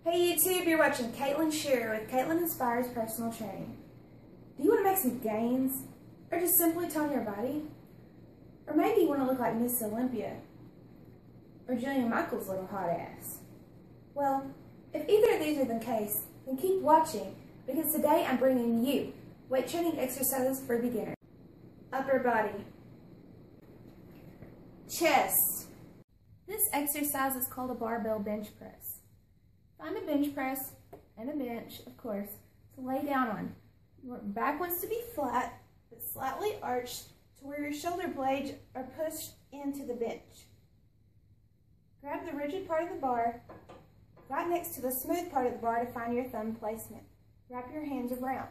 Hey YouTube, you're watching Katelyn Shearer with Katelyn Inspires Personal Training. Do you want to make some gains? Or just simply tone your body? Or maybe you want to look like Miss Olympia? Or Jillian Michaels' little hot ass? Well, if either of these are the case, then keep watching, because today I'm bringing you weight training exercises for beginners. Upper body. Chest. This exercise is called a barbell bench press. Find a bench press and a bench, of course, to lay down on. Your back wants to be flat, but slightly arched to where your shoulder blades are pushed into the bench. Grab the rigid part of the bar, right next to the smooth part of the bar to find your thumb placement. Wrap your hands around.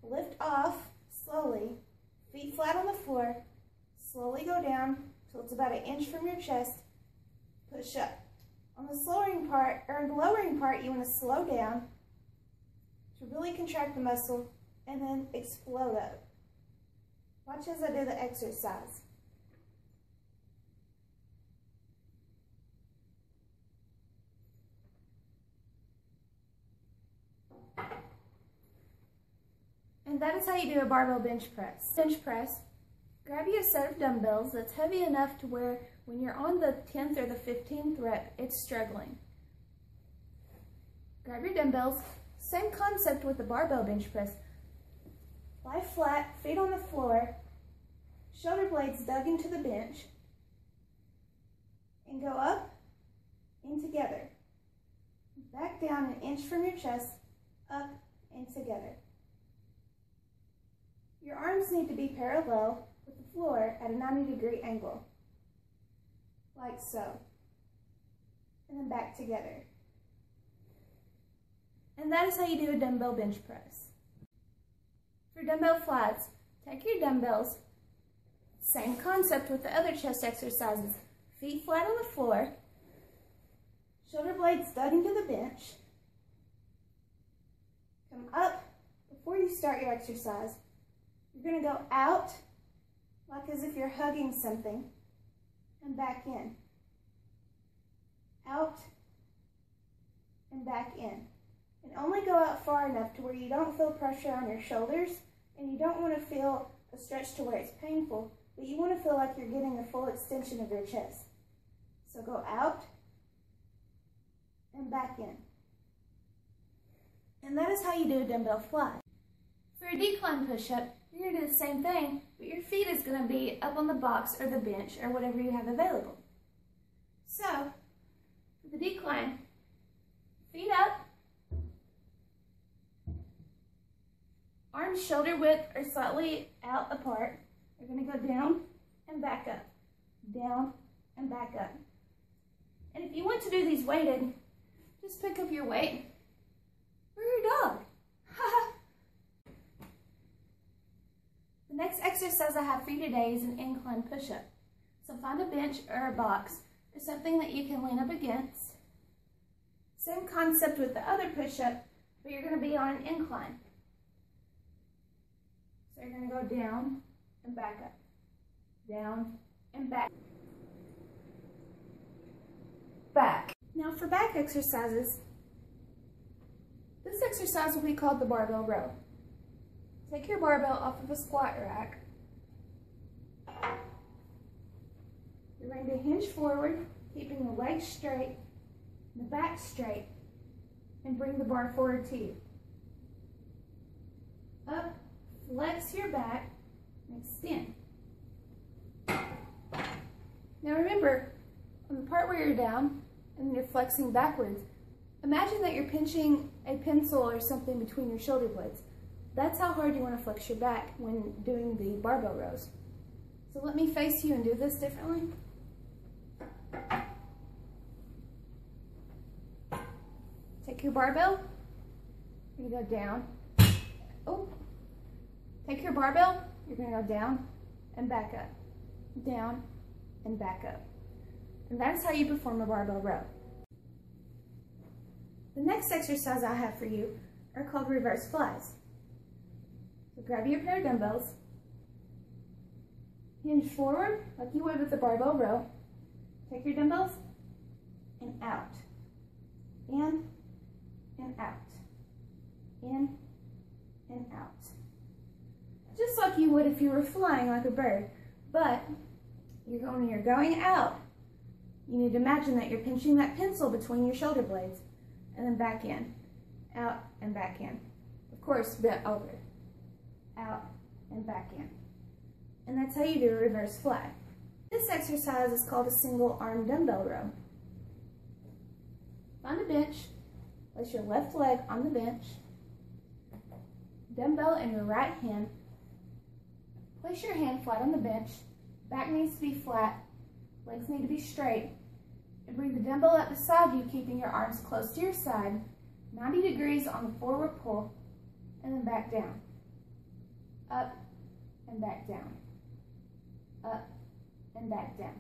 Lift off slowly, feet flat on the floor. Slowly go down till it's about 1 inch from your chest. Push up. On the lowering part, you want to slow down to really contract the muscle and then explode up. Watch as I do the exercise. And that is how you do a barbell bench press. Bench press, grab you a set of dumbbells that's heavy enough to where when you're on the 10th or the 15th rep, it's struggling. Grab your dumbbells, same concept with the barbell bench press. Lie flat, feet on the floor, shoulder blades dug into the bench, and go up and together. Back down 1 inch from your chest, up and together. Your arms need to be parallel with the floor at a 90-degree angle, like so, and then back together. And that is how you do a dumbbell bench press. For dumbbell flies, take your dumbbells, same concept with the other chest exercises, feet flat on the floor, shoulder blades dug into the bench, come up before you start your exercise. You're going to go out like as if you're hugging something and back in. Out and back in. And only go out far enough to where you don't feel pressure on your shoulders and you don't want to feel a stretch to where it's painful, but you want to feel like you're getting a full extension of your chest. So go out and back in. And that is how you do a dumbbell fly. For a decline push-up, you're going to do the same thing, but your feet is going to be up on the box or the bench or whatever you have available. So, for the decline, feet up, arms shoulder width or slightly out apart. You're going to go down and back up, down and back up. And if you want to do these weighted, just pick up your weight or your dog. The next exercise I have for you today is an incline push-up. So find a bench or a box or something that you can lean up against. Same concept with the other push-up, but you're going to be on an incline. So you're going to go down and back up, down and back. Back. Now for back exercises, this exercise will be called the barbell row. Take your barbell off of a squat rack. You're going to hinge forward, keeping the legs straight, the back straight, and bring the bar forward to you. Up, flex your back, and extend. Now remember, on the part where you're down and you're flexing backwards, imagine that you're pinching a pencil or something between your shoulder blades. That's how hard you want to flex your back when doing the barbell rows. So let me face you and do this differently. Take your barbell, you're going to go down. Oh, take your barbell, you're going to go down and back up, down and back up. And that's how you perform a barbell row. The next exercise I have for you are called reverse flies. So grab your pair of dumbbells, hinge forward like you would with the barbell row, take your dumbbells and out, and and out. In and out. Just like you would if you were flying like a bird. But when you're going out, you need to imagine that you're pinching that pencil between your shoulder blades and then back in, out and back in. Of course, bent over, out and back in. And that's how you do a reverse fly. This exercise is called a single arm dumbbell row. Find a bench, place your left leg on the bench, dumbbell in your right hand, place your hand flat on the bench, back needs to be flat, legs need to be straight, and bring the dumbbell up beside you, keeping your arms close to your side, 90 degrees on the forward pull, and then back down. Up and back down. Up and back down.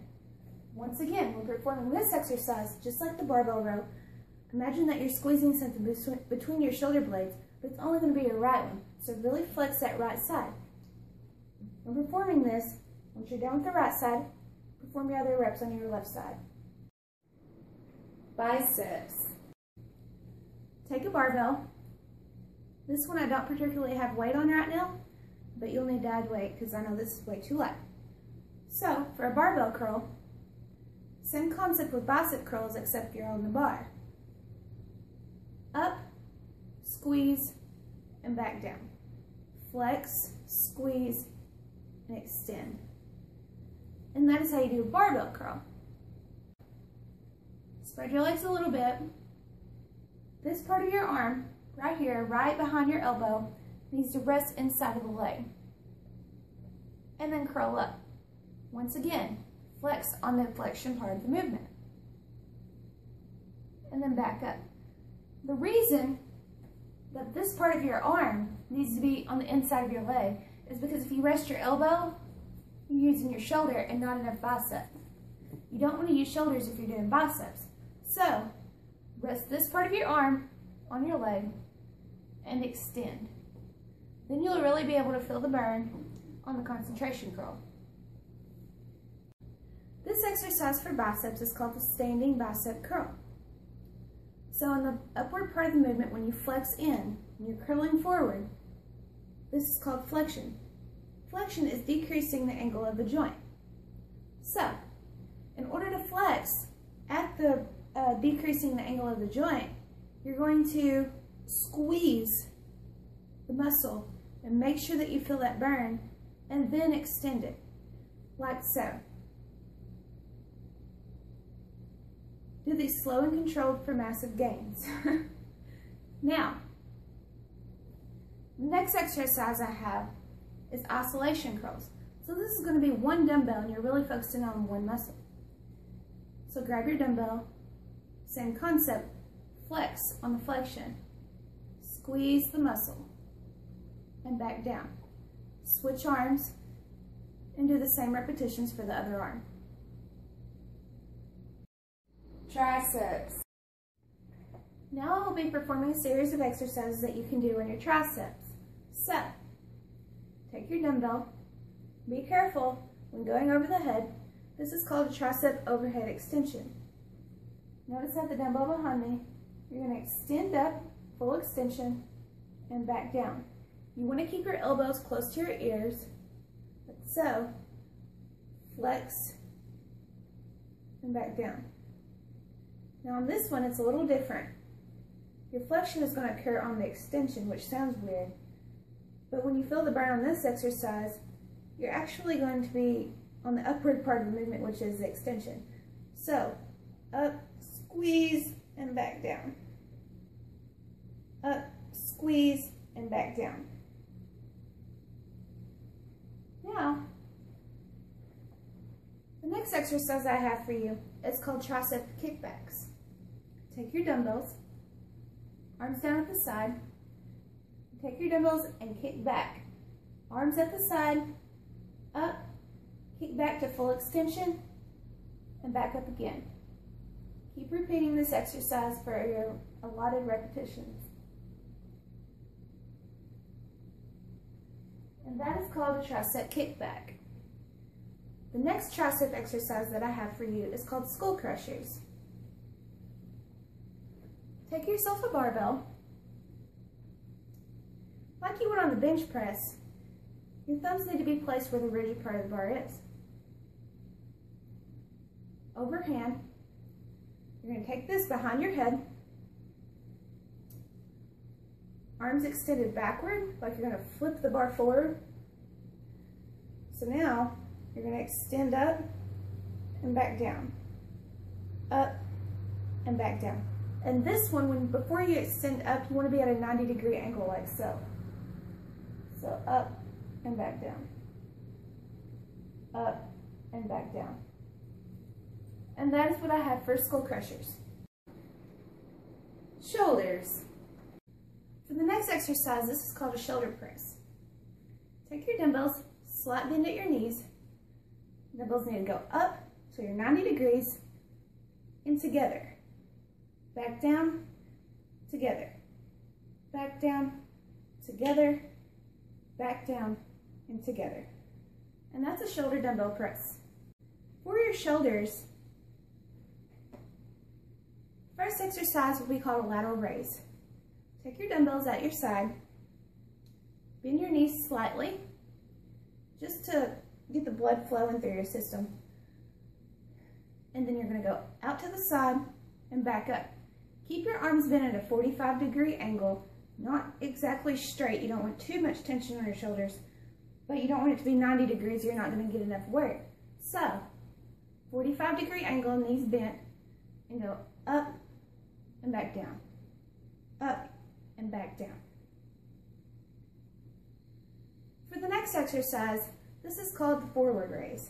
Once again, we're performing this exercise just like the barbell row. Imagine that you're squeezing something between your shoulder blades, but it's only going to be your right one, so really flex that right side. When performing this, once you're done with the right side, perform your other reps on your left side. Biceps. Take a barbell. This one I don't particularly have weight on right now, but you'll need to add weight because I know this is way too light. So, for a barbell curl, same concept with bicep curls except you're on the bar. Up, squeeze, and back down. Flex, squeeze, and extend. And that is how you do a barbell curl. Spread your legs a little bit. This part of your arm, right here, right behind your elbow, needs to rest inside of the leg. And then curl up. Once again, flex on the flexion part of the movement. And then back up. The reason that this part of your arm needs to be on the inside of your leg is because if you rest your elbow, you're using your shoulder and not enough bicep. You don't want to use shoulders if you're doing biceps. So, rest this part of your arm on your leg and extend. Then you'll really be able to feel the burn on the concentration curl. This exercise for biceps is called the standing bicep curl. So in the upward part of the movement, when you flex in, when you're curling forward, this is called flexion. Flexion is decreasing the angle of the joint. So, in order to flex at the decreasing the angle of the joint, you're going to squeeze the muscle and make sure that you feel that burn and then extend it, like so. Do these slow and controlled for massive gains. Now, the next exercise I have is isolation curls. So this is going to be one dumbbell and you're really focusing on one muscle. So grab your dumbbell, same concept, flex on the flexion, squeeze the muscle, and back down. Switch arms and do the same repetitions for the other arm. Triceps. Now I will be performing a series of exercises that you can do on your triceps. So, take your dumbbell. Be careful when going over the head. This is called a tricep overhead extension. Notice I have the dumbbell behind me. You're going to extend up, full extension, and back down. You want to keep your elbows close to your ears. So, flex, and back down. Now on this one, it's a little different. Your flexion is going to occur on the extension, which sounds weird. But when you feel the burn on this exercise, you're actually going to be on the upward part of the movement, which is the extension. So, up, squeeze, and back down. Up, squeeze, and back down. Now, the next exercise I have for you is called tricep kickbacks. Take your dumbbells, arms down at the side, take your dumbbells and kick back. Arms at the side, up, kick back to full extension, and back up again. Keep repeating this exercise for your allotted repetitions. And that is called a tricep kickback. The next tricep exercise that I have for you is called skull crushers. Take yourself a barbell, Like you would on the bench press, your thumbs need to be placed where the rigid part of the bar is. Overhand, you're going to take this behind your head, arms extended backward, like you're going to flip the bar forward. So now, you're going to extend up and back down, up and back down. And this one, before you extend up, you want to be at a 90-degree angle like so. So up and back down, up and back down. And that is what I have for skull crushers. Shoulders. For the next exercise, this is called a shoulder press. Take your dumbbells, slight bend at your knees. Dumbbells need to go up so you're 90 degrees and together. Back down, together. Back down, together. Back down, and together. And that's a shoulder dumbbell press. For your shoulders, first exercise will be called a lateral raise. Take your dumbbells at your side, bend your knees slightly, just to get the blood flowing through your system. And then you're going to go out to the side and back up. Keep your arms bent at a 45-degree angle, not exactly straight. You don't want too much tension on your shoulders, but you don't want it to be 90 degrees. You're not going to get enough work. So, 45-degree angle, knees bent, and go up and back down, up and back down. For the next exercise, this is called the forward raise.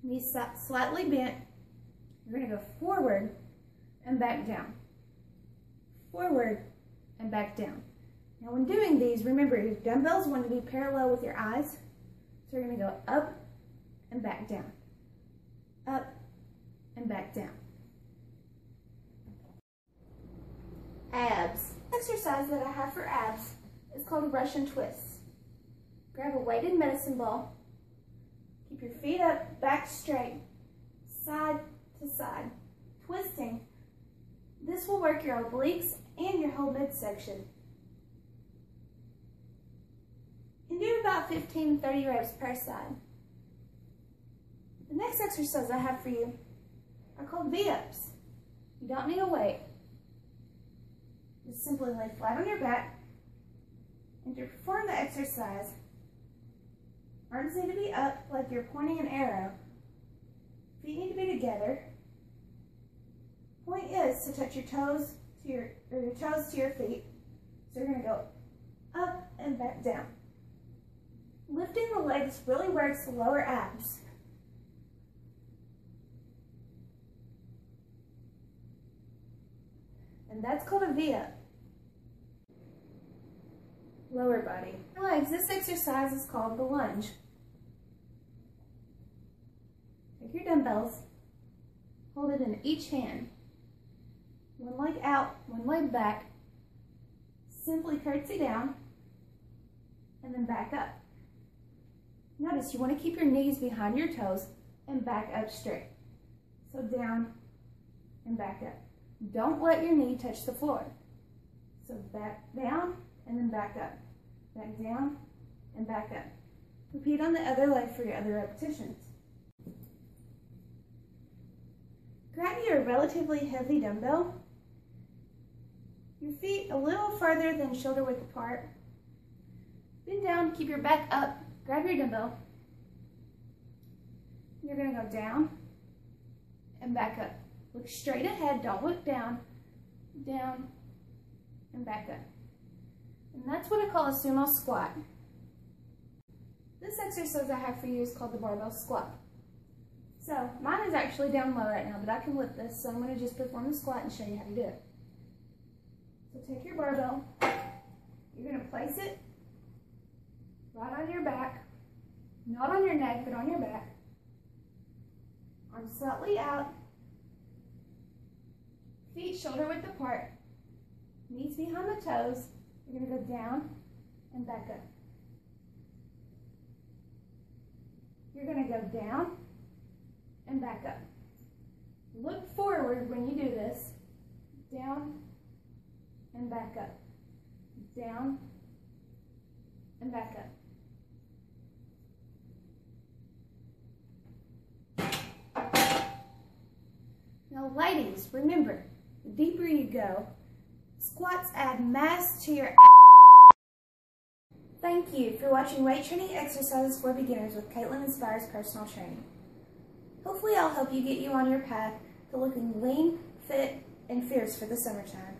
Knees slightly bent. You're going to go forward and back down, forward and back down. Now when doing these, remember your dumbbells want to be parallel with your eyes. So you're going to go up and back down, up and back down. Abs. The exercise that I have for abs is called a Russian twist. Grab a weighted medicine ball, keep your feet up, back straight, side to side, twisting. This will work your obliques and your whole midsection. And do about 15 to 30 reps per side. The next exercise I have for you are called V-ups. You don't need a weight. Just simply lay flat on your back. And to perform the exercise, arms need to be up like you're pointing an arrow. Feet need to be together. Point is to touch your toes to your toes to your feet. So you're going to go up and back down. Lifting the legs really works the lower abs. And that's called a V-up. Lower body. Legs, this exercise is called the lunge. Take your dumbbells, hold it in each hand. One leg out, one leg back. Simply curtsy down, and then back up. Notice you want to keep your knees behind your toes and back up straight. So down and back up. Don't let your knee touch the floor. So back down and then back up. Back down and back up. Repeat on the other leg for your other repetitions. Grab your relatively heavy dumbbell. Your feet a little farther than shoulder width apart. Bend down, keep your back up. Grab your dumbbell. You're going to go down and back up. Look straight ahead, don't look down, down, and back up. And that's what I call a sumo squat. This exercise I have for you is called the barbell squat. So mine is actually down low right now, but I can lift this, so I'm going to just perform the squat and show you how to do it. So take your barbell, you're going to place it right on your back, not on your neck, but on your back. Arms slightly out, feet shoulder width apart, knees behind the toes. You're going to go down and back up. You're going to go down and back up. Look forward when you do this. Down and back up. Down and back up. Now ladies, remember, the deeper you go, squats add mass to your Thank you for watching Weight Training Exercises for Beginners with Katelyn Inspires Personal Training. Hopefully I'll help you get you on your path to looking lean, fit, and fierce for the summertime.